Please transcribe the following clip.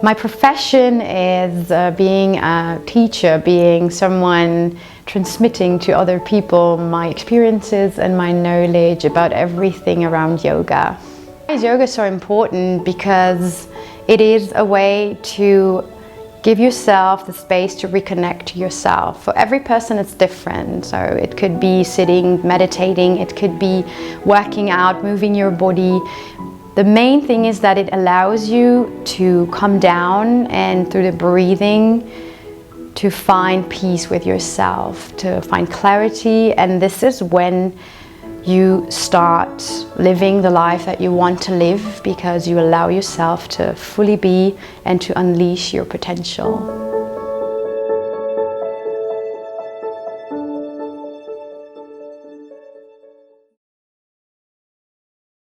My profession is being a teacher, being someone transmitting to other people my experiences and my knowledge about everything around yoga. Why is yoga so important? Because it is a way to give yourself the space to reconnect to yourself. For every person it's different. So it could be sitting, meditating, it could be working out, moving your body. The main thing is that it allows you to come down and through the breathing to find peace with yourself, to find clarity, and this is when you start living the life that you want to live because you allow yourself to fully be and to unleash your potential.